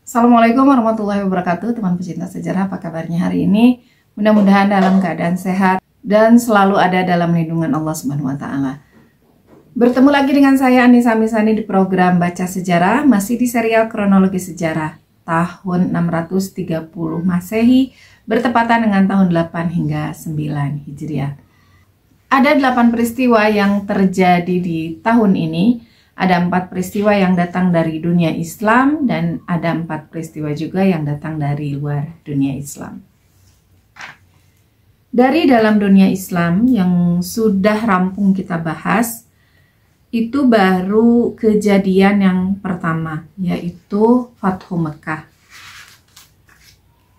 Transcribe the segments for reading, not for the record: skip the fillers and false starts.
Assalamualaikum warahmatullahi wabarakatuh, teman pecinta sejarah, apa kabarnya hari ini? Mudah-mudahan dalam keadaan sehat dan selalu ada dalam lindungan Allah Subhanahu wa Ta'ala. Bertemu lagi dengan saya Anissa Misani di program Baca Sejarah, masih di serial kronologi sejarah tahun 630 Masehi bertepatan dengan tahun 8 hingga 9 Hijriah. Ada 8 peristiwa yang terjadi di tahun ini. Ada 4 peristiwa yang datang dari dunia Islam dan ada 4 peristiwa juga yang datang dari luar dunia Islam. Dari dalam dunia Islam yang sudah rampung kita bahas, itu baru kejadian yang pertama, yaitu Fathu Mekah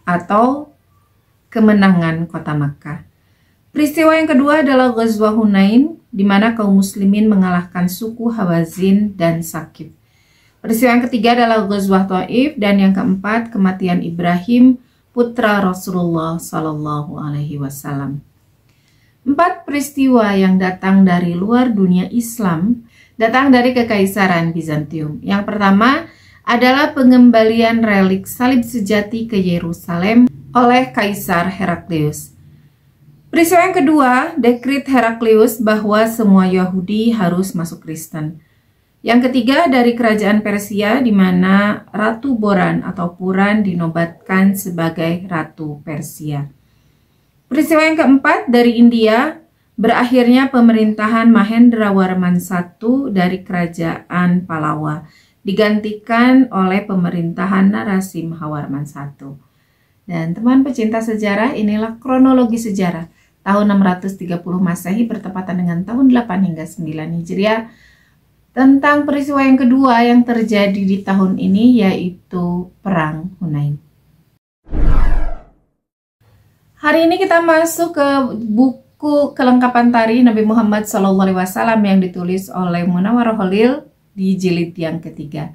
atau kemenangan kota Mekah. Peristiwa yang kedua adalah Ghazwah Hunain, di mana kaum muslimin mengalahkan suku Hawazin dan Saqif. Peristiwa yang ketiga adalah Ghazwah Thaif, dan yang keempat kematian Ibrahim, putra Rasulullah Sallallahu Alaihi Wasallam. 4 peristiwa yang datang dari luar dunia Islam datang dari Kekaisaran Bizantium. Yang pertama adalah pengembalian relik salib sejati ke Yerusalem oleh Kaisar Heraklius. Peristiwa yang kedua, dekrit Heraklius bahwa semua Yahudi harus masuk Kristen. Yang ketiga dari kerajaan Persia, di mana Ratu Boran atau Puran dinobatkan sebagai Ratu Persia. Peristiwa yang keempat dari India, berakhirnya pemerintahan Mahendrawarman I dari kerajaan Pallava, digantikan oleh pemerintahan Narasimhawarman I. Dan teman pecinta sejarah, inilah kronologi sejarah tahun 630 Masehi bertepatan dengan tahun 8 hingga 9 Hijriah tentang peristiwa yang kedua yang terjadi di tahun ini, yaitu Perang Hunain. Hari ini kita masuk ke buku kelengkapan tarikh Nabi Muhammad SAW yang ditulis oleh Munawwarah Khalil di jilid yang ketiga.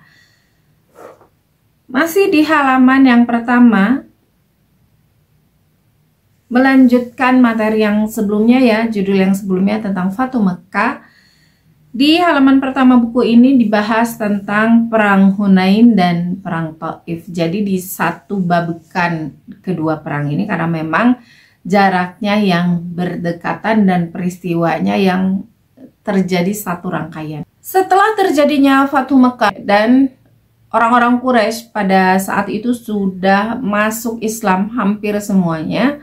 Masih di halaman yang pertama, melanjutkan materi yang sebelumnya judul yang sebelumnya tentang Fathu Mekah. Di halaman pertama buku ini dibahas tentang Perang Hunain dan Perang Thaif. Jadi disatu babukan kedua perang ini karena memang jaraknya yang berdekatan dan peristiwanya yang terjadi satu rangkaian. Setelah terjadinya Fathu Mekah dan orang-orang Quraisy pada saat itu sudah masuk Islam hampir semuanya.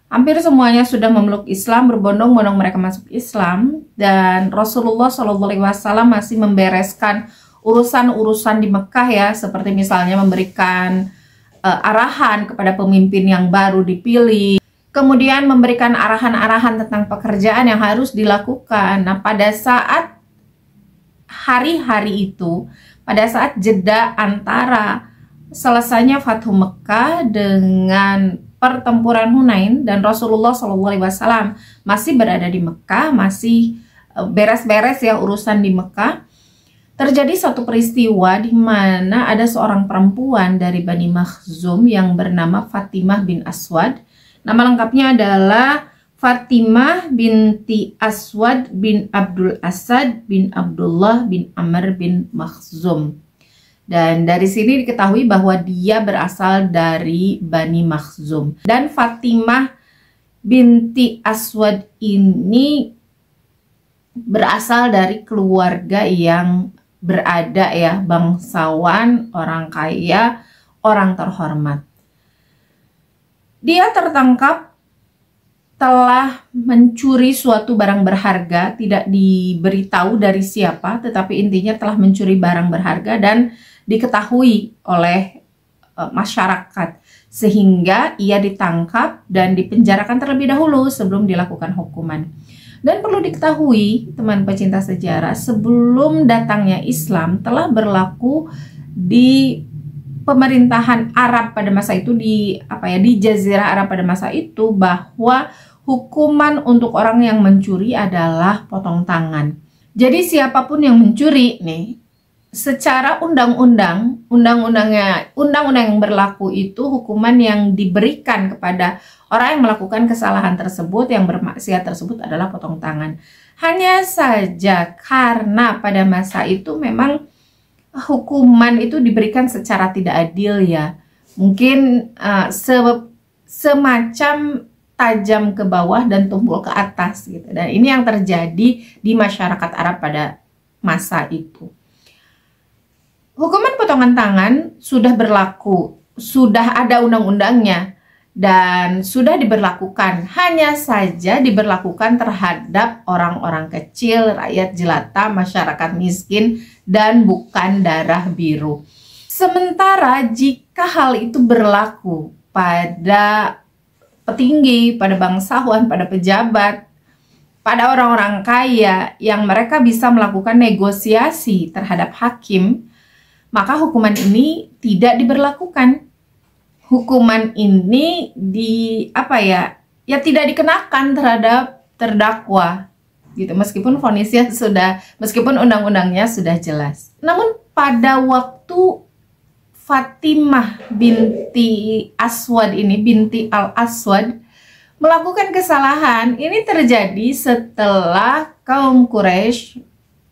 Hampir semuanya sudah memeluk Islam, berbondong-bondong mereka masuk Islam, dan Rasulullah SAW masih membereskan urusan-urusan di Mekah seperti misalnya memberikan arahan kepada pemimpin yang baru dipilih, kemudian memberikan arahan-arahan tentang pekerjaan yang harus dilakukan. Nah, pada saat hari-hari itu, pada saat jeda antara selesainya Fathu Mekah dengan pertempuran Hunain dan Rasulullah SAW masih berada di Mekah, masih beres-beres urusan di Mekah, terjadi satu peristiwa di mana ada seorang perempuan dari Bani Makhzum yang bernama Fatimah bin Aswad. Nama lengkapnya adalah Fatimah binti Aswad bin Abdul Asad bin Abdullah bin Amr bin Makhzum. Dan dari sini diketahui bahwa dia berasal dari Bani Makhzum. Dan Fatimah binti Aswad ini berasal dari keluarga yang berada bangsawan, orang kaya, orang terhormat. Dia tertangkap telah mencuri suatu barang berharga, tidak diberitahu dari siapa, tetapi intinya telah mencuri barang berharga dan diketahui oleh masyarakat, sehingga ia ditangkap dan dipenjarakan terlebih dahulu sebelum dilakukan hukuman. Dan perlu diketahui teman pecinta sejarah, sebelum datangnya Islam telah berlaku di pemerintahan Arab pada masa itu, di Jazirah Arab pada masa itu, bahwa hukuman untuk orang yang mencuri adalah potong tangan. Jadi siapapun yang mencuri secara undang-undang yang berlaku itu, hukuman yang diberikan kepada orang yang melakukan kesalahan tersebut, yang bermaksiat tersebut, adalah potong tangan. Hanya saja karena pada masa itu memang hukuman itu diberikan secara tidak adil ya. Mungkin semacam tajam ke bawah dan tumpul ke atas gitu. Dan ini yang terjadi di masyarakat Arab pada masa itu. Hukuman potongan tangan sudah berlaku, sudah ada undang-undangnya dan sudah diberlakukan. Hanya saja diberlakukan terhadap orang-orang kecil, rakyat jelata, masyarakat miskin dan bukan darah biru. Sementara jika hal itu berlaku pada petinggi, pada bangsawan, pada pejabat, pada orang-orang kaya yang mereka bisa melakukan negosiasi terhadap hakim, maka hukuman ini tidak diberlakukan. Hukuman ini tidak dikenakan terhadap terdakwa gitu, meskipun vonisnya meskipun undang-undangnya sudah jelas. Namun pada waktu Fatimah binti Al-Aswad melakukan kesalahan, ini terjadi setelah kaum Quraisy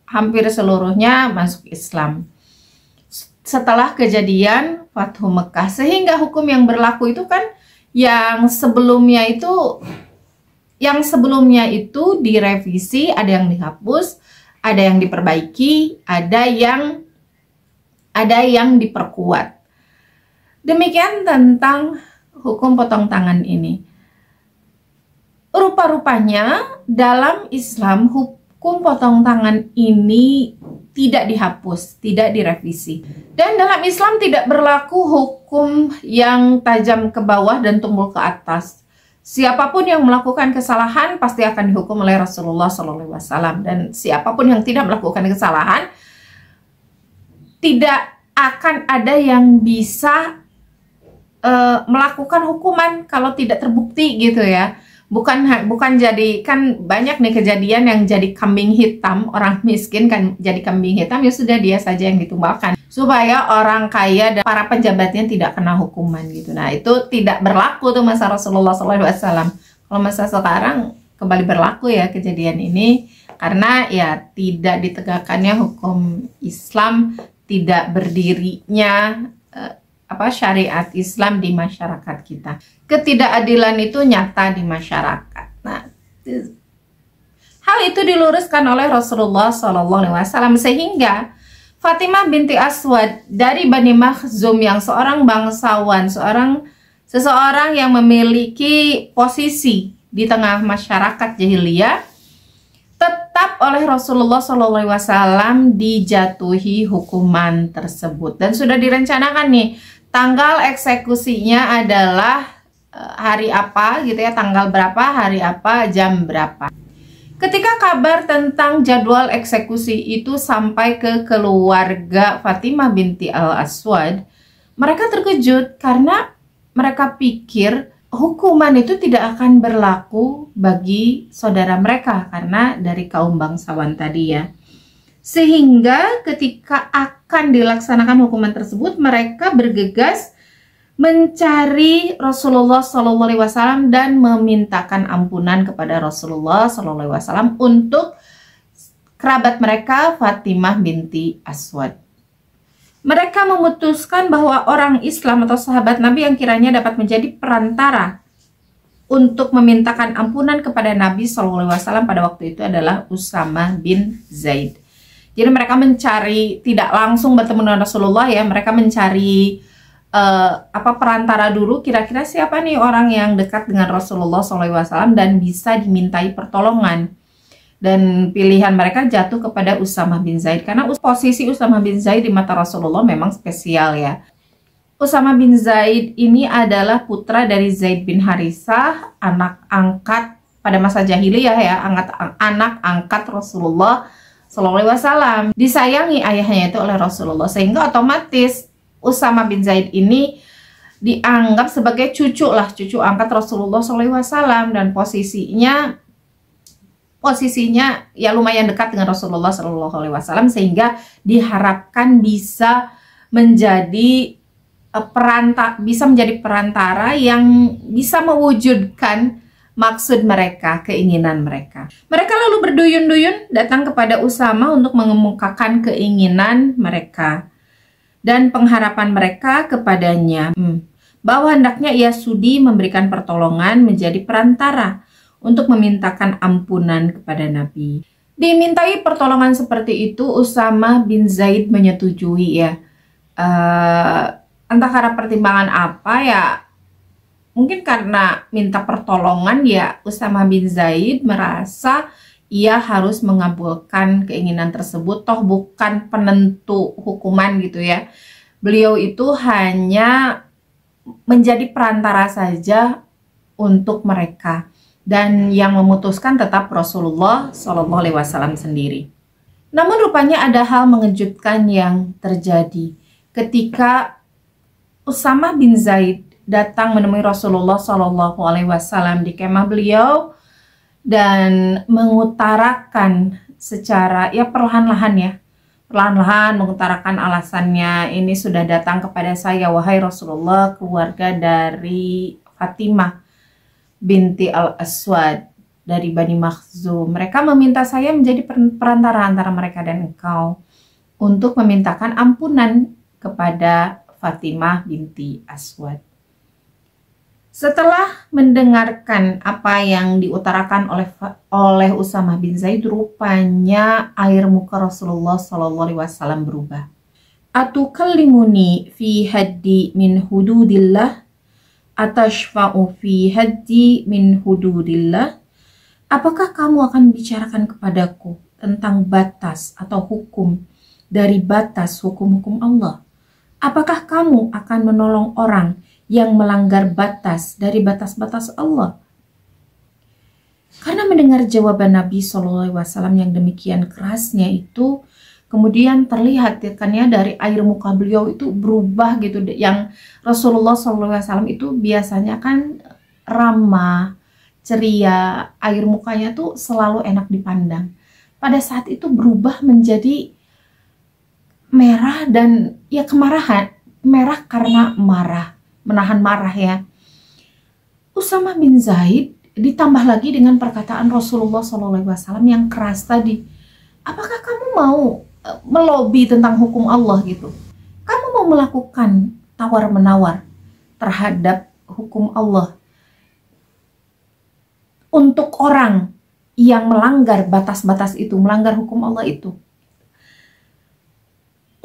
hampir seluruhnya masuk Islam. Setelah kejadian Fathu Mekah, sehingga hukum yang berlaku itu kan yang sebelumnya itu direvisi, ada yang dihapus, ada yang diperbaiki, ada yang diperkuat. Demikian tentang hukum potong tangan ini. Rupa-rupanya dalam Islam hukum potong tangan ini tidak dihapus, tidak direvisi. Dan dalam Islam tidak berlaku hukum yang tajam ke bawah dan tumpul ke atas. Siapapun yang melakukan kesalahan pasti akan dihukum oleh Rasulullah SAW. Dan siapapun yang tidak melakukan kesalahan, tidak akan ada yang bisa melakukan hukuman kalau tidak terbukti gitu ya. Bukan jadi, kan banyak nih kejadian yang jadi kambing hitam, orang miskin kan jadi kambing hitam, ya sudah dia saja yang ditumbalkan supaya orang kaya dan para pejabatnya tidak kena hukuman gitu. Nah itu tidak berlaku tuh masa Rasulullah SAW. Kalau masa sekarang kembali berlaku ya kejadian ini, karena ya tidak ditegakkannya hukum Islam, tidak berdirinya syariat Islam di masyarakat kita. Ketidakadilan itu nyata di masyarakat. Nah, hal itu diluruskan oleh Rasulullah SAW sehingga Fatimah binti Aswad dari Bani Makhzum yang seorang bangsawan, seseorang yang memiliki posisi di tengah masyarakat jahiliyah, tetap oleh Rasulullah SAW dijatuhi hukuman tersebut. Dan sudah direncanakan nih, tanggal eksekusinya adalah hari apa gitu ya, tanggal berapa, hari apa, jam berapa. Ketika kabar tentang jadwal eksekusi itu sampai ke keluarga Fatimah binti Al-Aswad, mereka terkejut karena mereka pikir hukuman itu tidak akan berlaku bagi saudara mereka karena dari kaum bangsawan tadi ya. Sehingga ketika akan dilaksanakan hukuman tersebut, mereka bergegas mencari Rasulullah SAW dan memintakan ampunan kepada Rasulullah SAW untuk kerabat mereka Fatimah binti Aswad. Mereka memutuskan bahwa orang Islam atau sahabat Nabi yang kiranya dapat menjadi perantara untuk memintakan ampunan kepada Nabi SAW pada waktu itu adalah Usamah bin Zaid. Jadi mereka mencari, tidak langsung bertemu dengan Rasulullah ya, mereka mencari perantara dulu, kira-kira siapa nih orang yang dekat dengan Rasulullah SAW dan bisa dimintai pertolongan. Dan pilihan mereka jatuh kepada Usamah bin Zaid karena posisi Usamah bin Zaid di mata Rasulullah memang spesial ya. Usamah bin Zaid ini adalah putra dari Zaid bin Harisah, anak angkat pada masa jahiliyah ya, anak angkat Rasulullah SAW. Disayangi ayahnya itu oleh Rasulullah, sehingga otomatis Usamah bin Zaid ini dianggap sebagai cucu angkat Rasulullah SAW, dan posisinya ya lumayan dekat dengan Rasulullah SAW, sehingga diharapkan bisa menjadi perantara yang bisa mewujudkan maksud mereka, keinginan mereka. Mereka lalu berduyun-duyun datang kepada Usamah untuk mengemukakan keinginan mereka. dan pengharapan mereka kepadanya, bahwa hendaknya ia sudi memberikan pertolongan menjadi perantara untuk memintakan ampunan kepada Nabi. Dimintai pertolongan seperti itu, Usama bin Zaid menyetujui ya. Entah karena pertimbangan apa ya, mungkin karena minta pertolongan ya, Usama bin Zaid merasa ia harus mengabulkan keinginan tersebut, toh bukan penentu hukuman gitu ya. Beliau itu hanya menjadi perantara saja untuk mereka, dan yang memutuskan tetap Rasulullah Shallallahu Alaihi Wasallam sendiri. Namun rupanya ada hal mengejutkan yang terjadi ketika Usama bin Zaid datang menemui Rasulullah Shallallahu Alaihi Wasallam di kemah beliau dan mengutarakan secara ya perlahan-lahan mengutarakan alasannya. Ini sudah datang kepada saya, wahai Rasulullah, keluarga dari Fatimah binti Al-Aswad dari Bani Makhzum. Mereka meminta saya menjadi perantara antara mereka dan engkau untuk memintakan ampunan kepada Fatimah binti Aswad. Setelah mendengarkan apa yang diutarakan oleh Usama bin Zaid, rupanya air muka Rasulullah SAW berubah. Atukallimuni fi haddi min hududillah, atashfa'u fi haddi min hududillah. Apakah kamu akan bicarakan kepadaku tentang batas atau hukum dari batas hukum-hukum Allah? Apakah kamu akan menolong orang yang melanggar batas dari batas-batas Allah? Karena mendengar jawaban Nabi SAW yang demikian kerasnya itu, kemudian terlihat kan ya, dari air muka beliau itu berubah gitu. Yang Rasulullah SAW itu biasanya kan ramah, ceria, air mukanya tuh selalu enak dipandang. Pada saat itu berubah menjadi merah dan ya kemarahan, merah karena marah, menahan marah ya. Usama bin Zaid ditambah lagi dengan perkataan Rasulullah SAW yang keras tadi. Apakah kamu mau melobi tentang hukum Allah gitu? Kamu mau melakukan tawar-menawar terhadap hukum Allah untuk orang yang melanggar batas-batas itu, melanggar hukum Allah itu?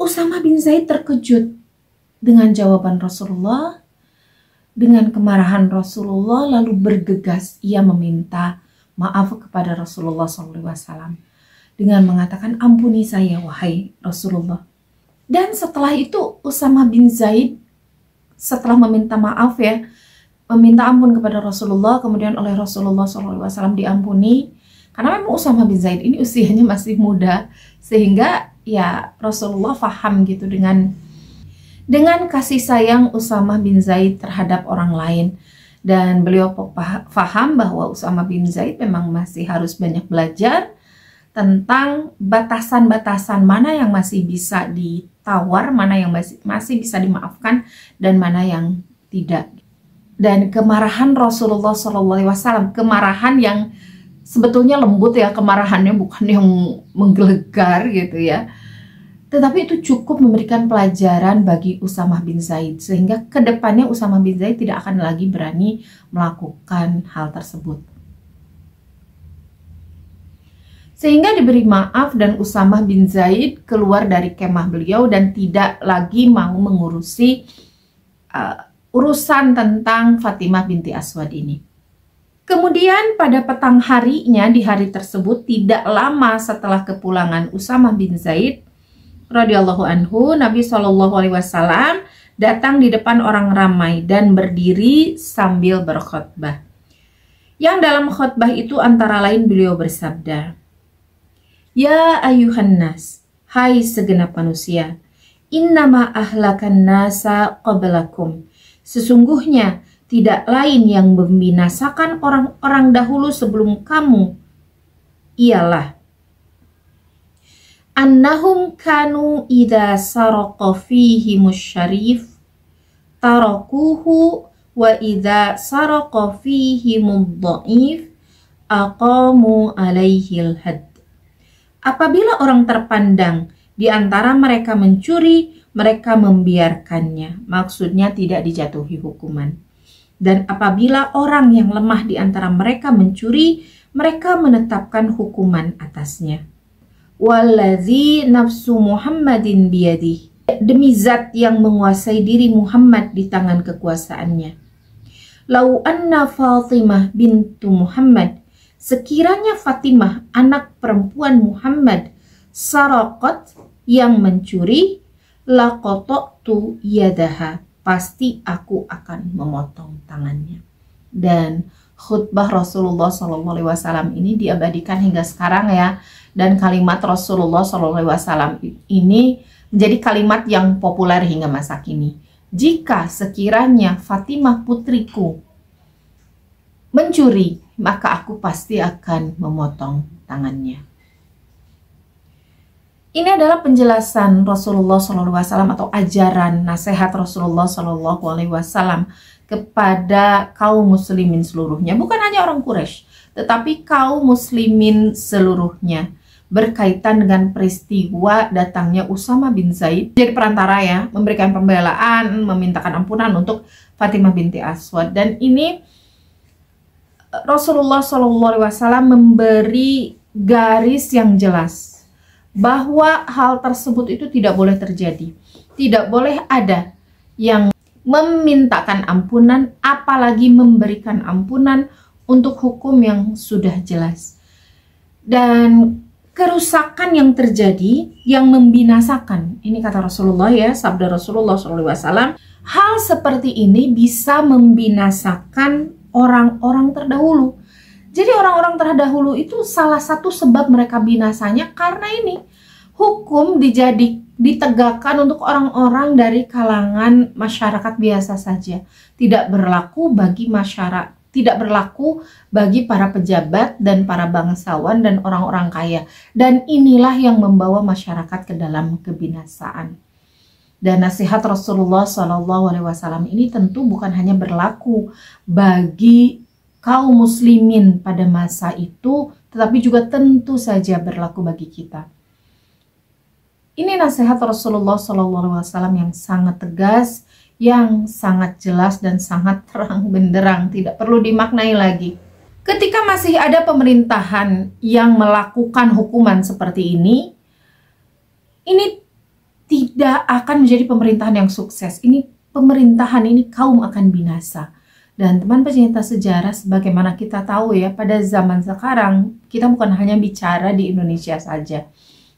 Usama bin Zaid terkejut dengan jawaban Rasulullah, dengan kemarahan Rasulullah, lalu bergegas ia meminta maaf kepada Rasulullah SAW dengan mengatakan, ampuni saya wahai Rasulullah. Dan setelah itu Usama bin Zaid setelah meminta maaf ya, meminta ampun kepada Rasulullah, kemudian oleh Rasulullah SAW diampuni. Karena memang Usama bin Zaid ini usianya masih muda, sehingga ya Rasulullah faham gitu dengan kasih sayang Usama bin Zaid terhadap orang lain. Dan beliau faham bahwa Usama bin Zaid memang masih harus banyak belajar tentang batasan-batasan mana yang masih bisa ditawar, mana yang masih bisa dimaafkan, dan mana yang tidak. Dan kemarahan Rasulullah SAW, kemarahan yang sebetulnya lembut ya, kemarahannya bukan yang menggelegar gitu ya, tetapi itu cukup memberikan pelajaran bagi Usama bin Zaid, sehingga kedepannya Usama bin Zaid tidak akan lagi berani melakukan hal tersebut. Sehingga diberi maaf dan Usama bin Zaid keluar dari kemah beliau dan tidak lagi mau mengurusi urusan tentang Fatimah binti Aswad ini. Kemudian pada petang harinya, di hari tersebut tidak lama setelah kepulangan Usama bin Zaid radhiyallahu anhu, Nabi SAW datang di depan orang ramai dan berdiri sambil berkhutbah. Yang dalam khutbah itu antara lain beliau bersabda, Ya ayuhan nas, hai segenap manusia, innama ahlakan nasa qablakum, sesungguhnya tidak lain yang membinasakan orang-orang dahulu sebelum kamu ialah annahum kanu idza saraqa fihimus syarif tarakuhu wa idza saraqa fihimud dhaif aqamu alaihil had. Apabila orang terpandang di antara mereka mencuri, mereka membiarkannya, maksudnya tidak dijatuhi hukuman. Dan apabila orang yang lemah di antara mereka mencuri, mereka menetapkan hukuman atasnya. Walladzi nafsu Muhammadin biyadih, demi zat yang menguasai diri Muhammad di tangan kekuasaannya. Lau anna Fatimah bintu Muhammad, sekiranya Fatimah anak perempuan Muhammad saraqat, yang mencuri, laqata'tu yadaha, pasti aku akan memotong tangannya. Dan khutbah Rasulullah SAW ini diabadikan hingga sekarang ya. Dan kalimat Rasulullah SAW ini menjadi kalimat yang populer hingga masa kini. Jika sekiranya Fatimah putriku mencuri, maka aku pasti akan memotong tangannya. Ini adalah penjelasan Rasulullah SAW atau ajaran nasihat Rasulullah SAW kepada kaum muslimin seluruhnya. Bukan hanya orang Quraisy, tetapi kaum muslimin seluruhnya, berkaitan dengan peristiwa datangnya Usama bin Zaid jadi perantara ya, memberikan pembelaan, memintakan ampunan untuk Fatimah binti Aswad. Dan ini Rasulullah SAW memberi garis yang jelas bahwa hal tersebut itu tidak boleh terjadi. Tidak boleh ada yang memintakan ampunan, apalagi memberikan ampunan untuk hukum yang sudah jelas. Dan kerusakan yang terjadi yang membinasakan, ini kata Rasulullah ya, sabda Rasulullah SAW, hal seperti ini bisa membinasakan orang-orang terdahulu. Jadi orang-orang terdahulu itu salah satu sebab mereka binasanya karena ini hukum ditegakkan untuk orang-orang dari kalangan masyarakat biasa saja, tidak berlaku bagi masyarakat, tidak berlaku bagi para pejabat dan para bangsawan dan orang-orang kaya. Dan inilah yang membawa masyarakat ke dalam kebinasaan. Dan nasihat Rasulullah SAW ini tentu bukan hanya berlaku bagi kaum muslimin pada masa itu, tetapi juga tentu saja berlaku bagi kita. Ini nasihat Rasulullah SAW yang sangat tegas, yang sangat jelas dan sangat terang benderang, tidak perlu dimaknai lagi. Ketika masih ada pemerintahan yang melakukan hukuman seperti ini tidak akan menjadi pemerintahan yang sukses. Ini pemerintahan ini kaum akan binasa. Dan teman pecinta sejarah, sebagaimana kita tahu ya, pada zaman sekarang kita bukan hanya bicara di Indonesia saja.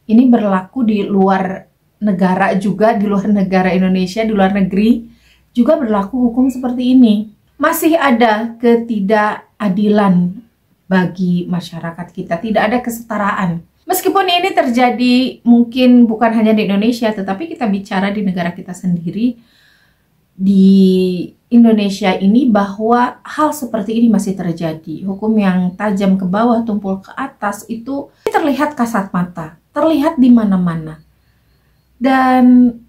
Ini berlaku di luar negara juga, di luar negara Indonesia, di luar negeri juga berlaku hukum seperti ini. Masih ada ketidakadilan bagi masyarakat kita, tidak ada kesetaraan. Meskipun ini terjadi mungkin bukan hanya di Indonesia, tetapi kita bicara di negara kita sendiri, di Indonesia ini, bahwa hal seperti ini masih terjadi. Hukum yang tajam ke bawah, tumpul ke atas itu terlihat kasat mata, terlihat di mana-mana. Dan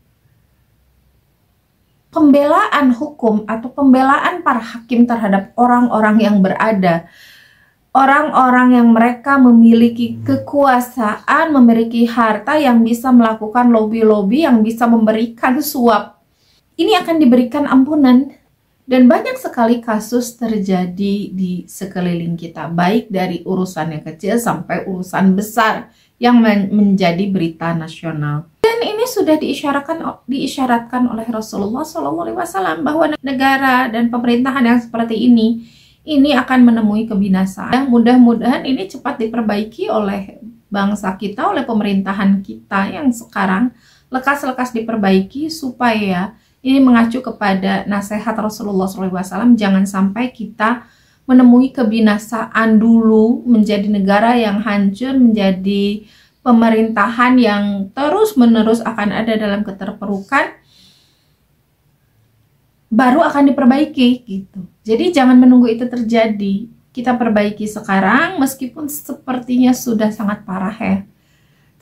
pembelaan hukum atau pembelaan para hakim terhadap orang-orang yang berada, orang-orang yang mereka memiliki kekuasaan, memiliki harta, yang bisa melakukan lobby-lobby, yang bisa memberikan suap, ini akan diberikan ampunan. Dan banyak sekali kasus terjadi di sekeliling kita, baik dari urusan yang kecil sampai urusan besar yang menjadi berita nasional. Dan ini sudah diisyaratkan oleh Rasulullah SAW bahwa negara dan pemerintahan yang seperti ini akan menemui kebinasaan. Mudah-mudahan ini cepat diperbaiki oleh bangsa kita, oleh pemerintahan kita yang sekarang, lekas-lekas diperbaiki supaya ini mengacu kepada nasihat Rasulullah SAW, jangan sampai kita menemui kebinasaan dulu, menjadi negara yang hancur, menjadi pemerintahan yang terus-menerus akan ada dalam keterpurukan, baru akan diperbaiki gitu. Jadi jangan menunggu itu terjadi. Kita perbaiki sekarang meskipun sepertinya sudah sangat parah ya.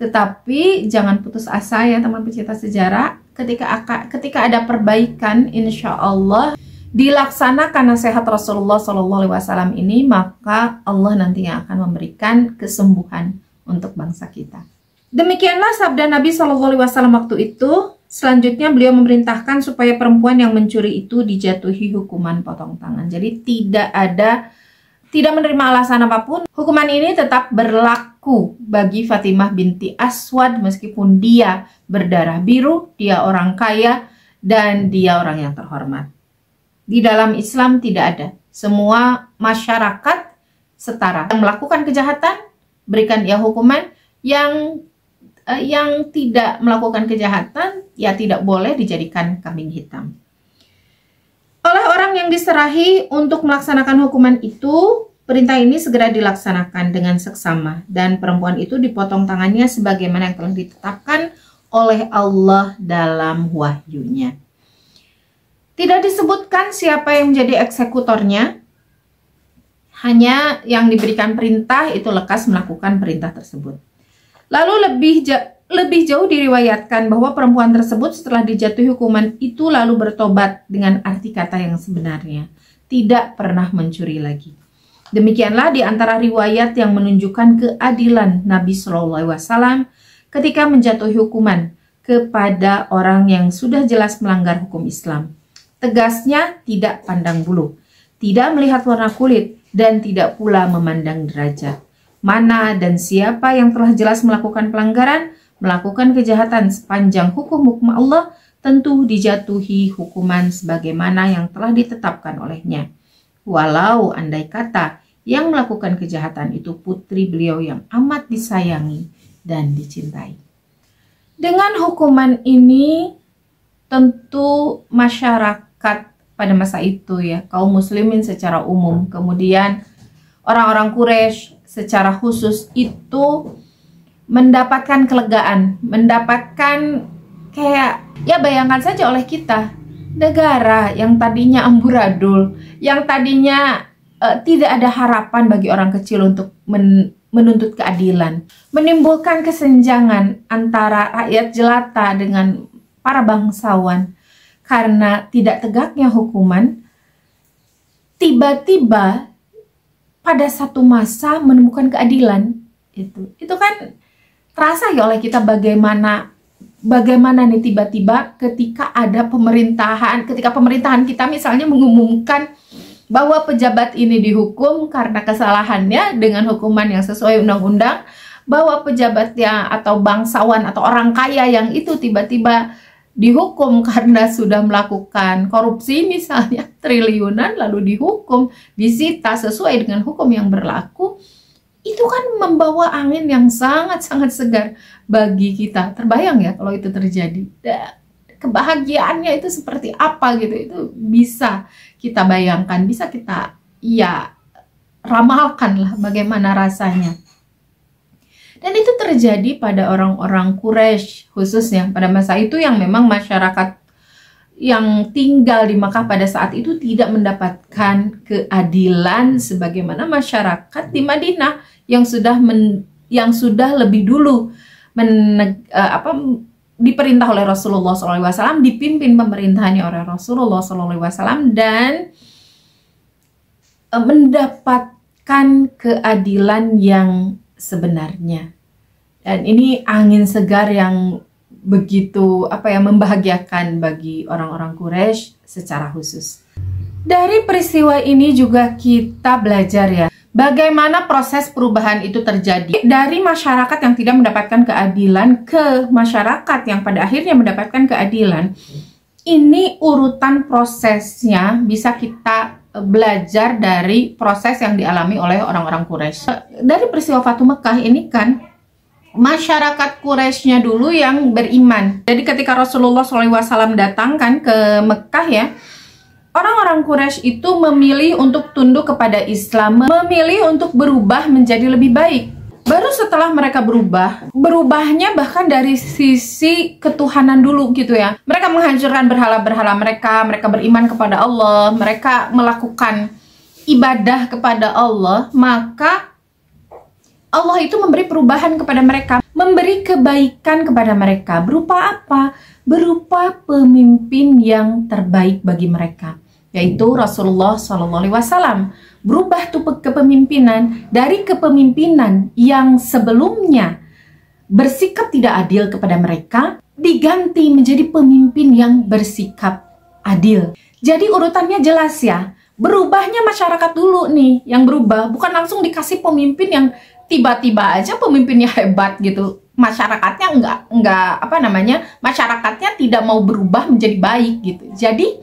Tetapi jangan putus asa ya teman pecinta sejarah. Ketika ada perbaikan, insya Allah dilaksanakan nasihat Rasulullah SAW ini, maka Allah nantinya akan memberikan kesembuhan untuk bangsa kita. Demikianlah sabda Nabi SAW waktu itu. Selanjutnya beliau memerintahkan supaya perempuan yang mencuri itu dijatuhi hukuman potong tangan. Jadi tidak menerima alasan apapun. Hukuman ini tetap berlaku bagi Fatimah binti Aswad meskipun dia berdarah biru, dia orang kaya, dan dia orang yang terhormat. Di dalam Islam tidak ada. Semua masyarakat setara. Yang melakukan kejahatan, berikan ia hukuman. Yang tidak melakukan kejahatan, ya tidak boleh dijadikan kambing hitam. Oleh orang yang diserahi untuk melaksanakan hukuman itu, perintah ini segera dilaksanakan dengan seksama, dan perempuan itu dipotong tangannya sebagaimana yang telah ditetapkan oleh Allah dalam wahyunya. Tidak disebutkan siapa yang menjadi eksekutornya, hanya yang diberikan perintah itu lekas melakukan perintah tersebut. Lalu lebih jauh diriwayatkan bahwa perempuan tersebut setelah dijatuhi hukuman itu lalu bertobat dengan arti kata yang sebenarnya, tidak pernah mencuri lagi. Demikianlah di antara riwayat yang menunjukkan keadilan Nabi SAW ketika menjatuhi hukuman kepada orang yang sudah jelas melanggar hukum Islam. Tegasnya tidak pandang bulu, tidak melihat warna kulit, dan tidak pula memandang derajat. Mana dan siapa yang telah jelas melakukan pelanggaran, melakukan kejahatan sepanjang hukum-hukum Allah, tentu dijatuhi hukuman sebagaimana yang telah ditetapkan olehnya. Walau andai kata yang melakukan kejahatan itu putri beliau yang amat disayangi dan dicintai. Dengan hukuman ini, tentu masyarakat pada masa itu ya, kaum muslimin secara umum, kemudian orang-orang Quraisy secara khusus itu mendapatkan kelegaan, mendapatkan kayak, ya bayangkan saja oleh kita, negara yang tadinya amburadul, yang tadinya tidak ada harapan bagi orang kecil untuk menuntut keadilan, menimbulkan kesenjangan antara rakyat jelata dengan para bangsawan karena tidak tegaknya hukuman. Tiba-tiba pada satu masa menemukan keadilan, itu kan terasa ya oleh kita bagaimana nih tiba-tiba ketika ada pemerintahan, ketika pemerintahan kita misalnya mengumumkan bahwa pejabat ini dihukum karena kesalahannya dengan hukuman yang sesuai undang-undang, bahwa pejabat yang atau bangsawan atau orang kaya yang itu tiba-tiba dihukum karena sudah melakukan korupsi misalnya triliunan, lalu dihukum, disita sesuai dengan hukum yang berlaku. Itu kan membawa angin yang sangat-sangat segar bagi kita. Terbayang ya kalau itu terjadi, kebahagiaannya itu seperti apa gitu. Itu bisa kita bayangkan, bisa kita ramalkan lah bagaimana rasanya. Dan itu terjadi pada orang-orang Quraisy khususnya pada masa itu, yang memang masyarakat yang tinggal di Makkah pada saat itu tidak mendapatkan keadilan sebagaimana masyarakat di Madinah yang sudah lebih dulu diperintah oleh Rasulullah SAW, dipimpin pemerintahannya oleh Rasulullah SAW, dan mendapatkan keadilan yang sebenarnya. Dan ini angin segar yang begitu membahagiakan bagi orang-orang Quraisy secara khusus. Dari peristiwa ini juga kita belajar ya, bagaimana proses perubahan itu terjadi dari masyarakat yang tidak mendapatkan keadilan ke masyarakat yang pada akhirnya mendapatkan keadilan. Ini urutan prosesnya bisa kita belajar dari proses yang dialami oleh orang-orang Quraisy. Dari peristiwa Fathu Mekah ini kan masyarakat Quraisynya dulu yang beriman. Jadi ketika Rasulullah SAW datang kan ke Mekah ya, orang-orang Quraisy itu memilih untuk tunduk kepada Islam, memilih untuk berubah menjadi lebih baik. Baru setelah mereka berubahnya bahkan dari sisi ketuhanan dulu gitu ya. Mereka menghancurkan berhala-berhala mereka beriman kepada Allah, mereka melakukan ibadah kepada Allah, maka Allah itu memberi perubahan kepada mereka, memberi kebaikan kepada mereka. Berupa apa? Berupa pemimpin yang terbaik bagi mereka, yaitu Rasulullah SAW. Berubah tuh kepemimpinan dari kepemimpinan yang sebelumnya bersikap tidak adil kepada mereka, diganti menjadi pemimpin yang bersikap adil. Jadi urutannya jelas ya. Berubahnya masyarakat dulu nih yang berubah, bukan langsung dikasih pemimpin yang tiba-tiba aja pemimpinnya hebat gitu. Masyarakatnya masyarakatnya tidak mau berubah menjadi baik gitu. Jadi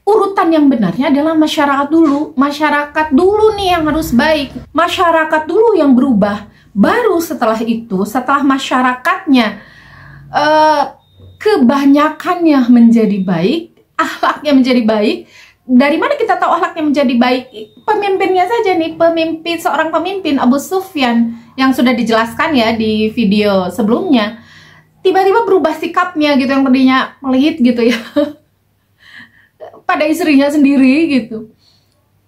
urutan yang benarnya adalah masyarakat dulu. Masyarakat dulu nih yang harus baik. Masyarakat dulu yang berubah. Baru setelah itu, setelah masyarakatnya kebanyakannya menjadi baik, akhlaknya menjadi baik. Dari mana kita tahu akhlaknya menjadi baik? Pemimpinnya saja nih, seorang pemimpin Abu Sufyan yang sudah dijelaskan ya di video sebelumnya, tiba-tiba berubah sikapnya gitu, yang tadinya pelit gitu ya pada istrinya sendiri gitu.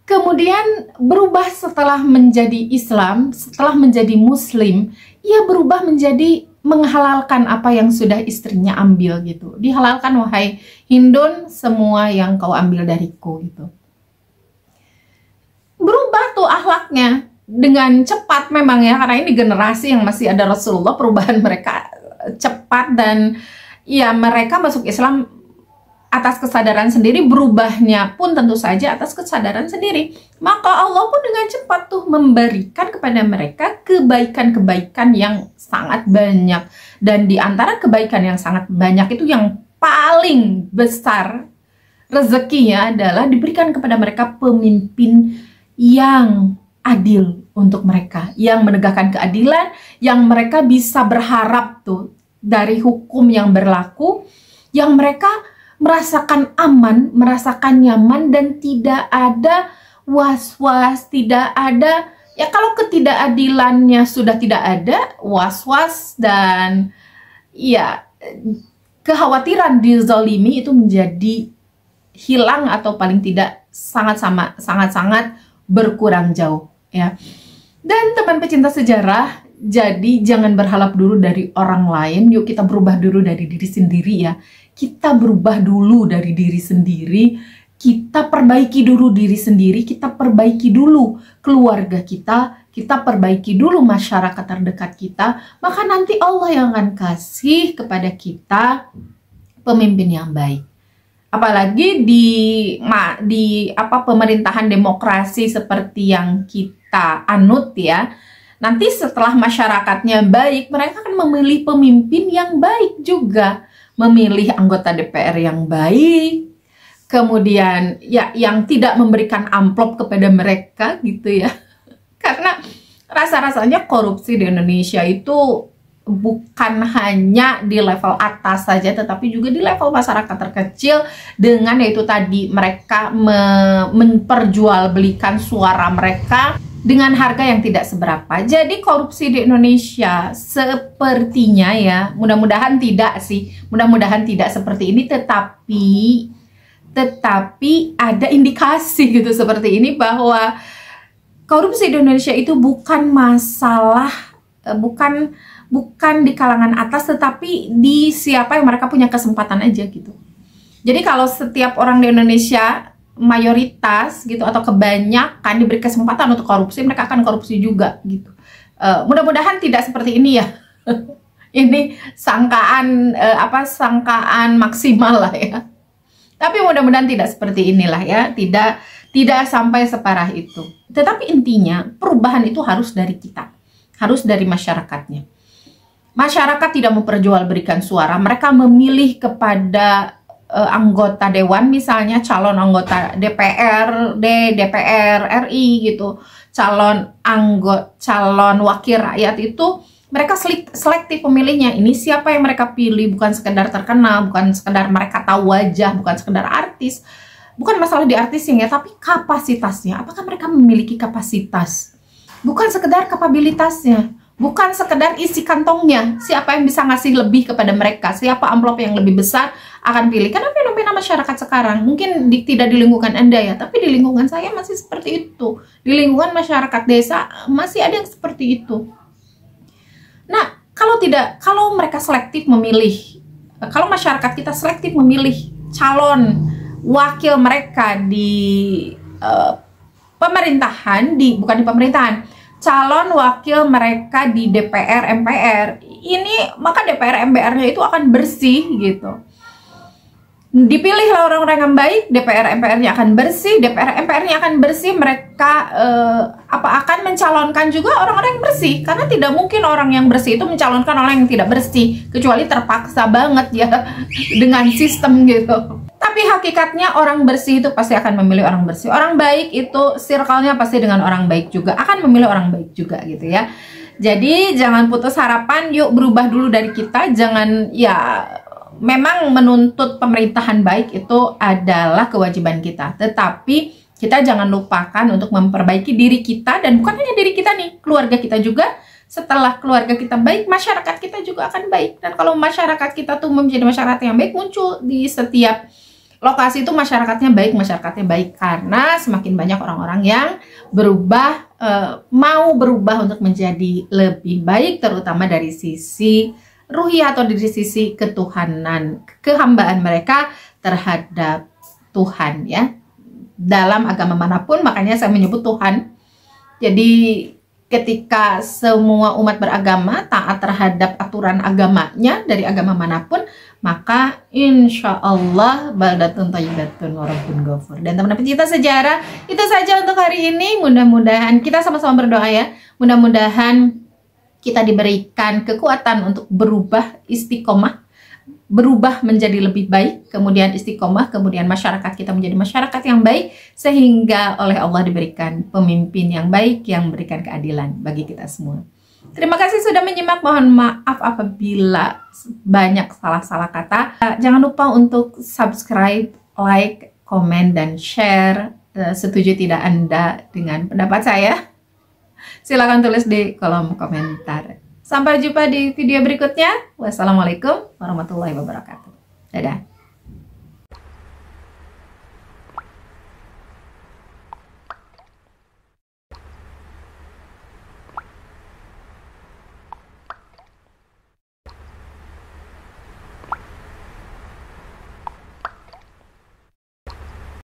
Kemudian berubah setelah menjadi Islam, setelah menjadi Muslim, ia berubah menjadi menghalalkan apa yang sudah istrinya ambil gitu. Dihalalkan, wahai Hindun, semua yang kau ambil dariku gitu. Berubah tuh akhlaknya dengan cepat memang ya, karena ini generasi yang masih ada Rasulullah, perubahan mereka cepat dan ya mereka masuk Islam atas kesadaran sendiri, berubahnya pun tentu saja atas kesadaran sendiri. Maka Allah pun dengan cepat tuh memberikan kepada mereka kebaikan-kebaikan yang sangat banyak. Dan di antara kebaikan yang sangat banyak itu yang paling besar rezekinya adalah diberikan kepada mereka pemimpin yang adil untuk mereka, yang menegakkan keadilan, yang mereka bisa berharap tuh dari hukum yang berlaku, yang mereka merasakan aman, merasakan nyaman, dan tidak ada was-was, tidak ada, ya kalau ketidakadilannya sudah tidak ada, was-was dan ya kekhawatiran dizalimi itu menjadi hilang atau paling tidak sangat-sangat berkurang jauh ya. Dan teman pecinta sejarah, jadi jangan berharap dulu dari orang lain, yuk kita berubah dulu dari diri sendiri ya. Kita berubah dulu dari diri sendiri, kita perbaiki dulu diri sendiri, kita perbaiki dulu keluarga kita perbaiki dulu masyarakat terdekat kita, maka nanti Allah yang akan kasih kepada kita pemimpin yang baik. Apalagi di pemerintahan demokrasi seperti yang kita anut ya. Nanti setelah masyarakatnya baik, mereka akan memilih pemimpin yang baik juga. Memilih anggota DPR yang baik, kemudian ya yang tidak memberikan amplop kepada mereka gitu ya. Karena rasa-rasanya korupsi di Indonesia itu bukan hanya di level atas saja, tetapi juga di level masyarakat terkecil, dengan yaitu tadi mereka memperjualbelikan suara mereka dengan harga yang tidak seberapa. Jadi korupsi di Indonesia sepertinya ya, mudah-mudahan tidak sih, mudah-mudahan tidak seperti ini, tetapi ada indikasi gitu seperti ini bahwa korupsi di Indonesia itu bukan masalah, bukan di kalangan atas, tetapi di siapa yang mereka punya kesempatan aja gitu. Jadi kalau setiap orang di Indonesia mayoritas gitu atau kebanyakan diberi kesempatan untuk korupsi, mereka akan korupsi juga gitu. Mudah-mudahan tidak seperti ini ya. Ini sangkaan sangkaan maksimal lah ya. Tapi mudah-mudahan tidak seperti inilah ya, tidak sampai separah itu. Tetapi intinya perubahan itu harus dari kita, harus dari masyarakatnya. Masyarakat tidak memperjualbelikan suara, mereka memilih kepada anggota dewan, misalnya calon anggota DPR RI gitu, calon wakil rakyat itu mereka selektif pemilihnya. Ini siapa yang mereka pilih, bukan sekedar terkenal, bukan sekedar mereka tahu wajah, bukan sekedar artis, bukan masalah di artisnya ya, tapi kapasitasnya. Apakah mereka memiliki kapasitas, bukan sekedar kapabilitasnya, bukan sekedar isi kantongnya. Siapa yang bisa ngasih lebih kepada mereka, siapa amplop yang lebih besar akan pilih. Karena fenomena masyarakat sekarang mungkin tidak di lingkungan Anda ya, tapi di lingkungan saya masih seperti itu. Di lingkungan masyarakat desa masih ada yang seperti itu. Nah, kalau mereka selektif memilih, kalau masyarakat kita selektif memilih calon wakil mereka di pemerintahan, bukan di pemerintahan, calon wakil mereka di DPR MPR ini, maka DPR MPR-nya itu akan bersih gitu. Dipilihlah orang-orang yang baik, DPR MPR-nya akan bersih, DPR MPR-nya akan bersih, mereka akan mencalonkan juga orang-orang yang bersih, karena tidak mungkin orang yang bersih itu mencalonkan orang yang tidak bersih, kecuali terpaksa banget ya dengan sistem gitu. Tapi hakikatnya orang bersih itu pasti akan memilih orang bersih. Orang baik itu circle-nya pasti dengan orang baik juga, akan memilih orang baik juga gitu ya. Jadi jangan putus harapan, yuk berubah dulu dari kita. Jangan, ya memang menuntut pemerintahan baik itu adalah kewajiban kita, tetapi kita jangan lupakan untuk memperbaiki diri kita, dan bukan hanya diri kita nih, keluarga kita juga. Setelah keluarga kita baik, masyarakat kita juga akan baik. Dan kalau masyarakat kita tuh menjadi masyarakat yang baik, muncul di setiap lokasi itu masyarakatnya baik, karena semakin banyak orang-orang yang berubah, mau berubah untuk menjadi lebih baik, terutama dari sisi ruhiyah atau dari sisi ketuhanan, kehambaan mereka terhadap Tuhan ya. Dalam agama manapun, makanya saya menyebut Tuhan. Jadi ketika semua umat beragama taat terhadap aturan agamanya dari agama manapun, maka insya Allah baldatun thayyibatun wa rabbun ghafur. Dan teman-teman pecinta sejarah, itu saja untuk hari ini. Mudah-mudahan kita sama-sama berdoa ya, mudah-mudahan kita diberikan kekuatan untuk berubah, istiqomah, berubah menjadi lebih baik, kemudian istiqomah, kemudian masyarakat kita menjadi masyarakat yang baik, sehingga oleh Allah diberikan pemimpin yang baik yang memberikan keadilan bagi kita semua. Terima kasih sudah menyimak. Mohon maaf apabila banyak salah-salah kata. Jangan lupa untuk subscribe, like, komen, dan share. Setuju tidak Anda dengan pendapat saya? Silahkan tulis di kolom komentar. Sampai jumpa di video berikutnya. Wassalamualaikum warahmatullahi wabarakatuh. Dadah.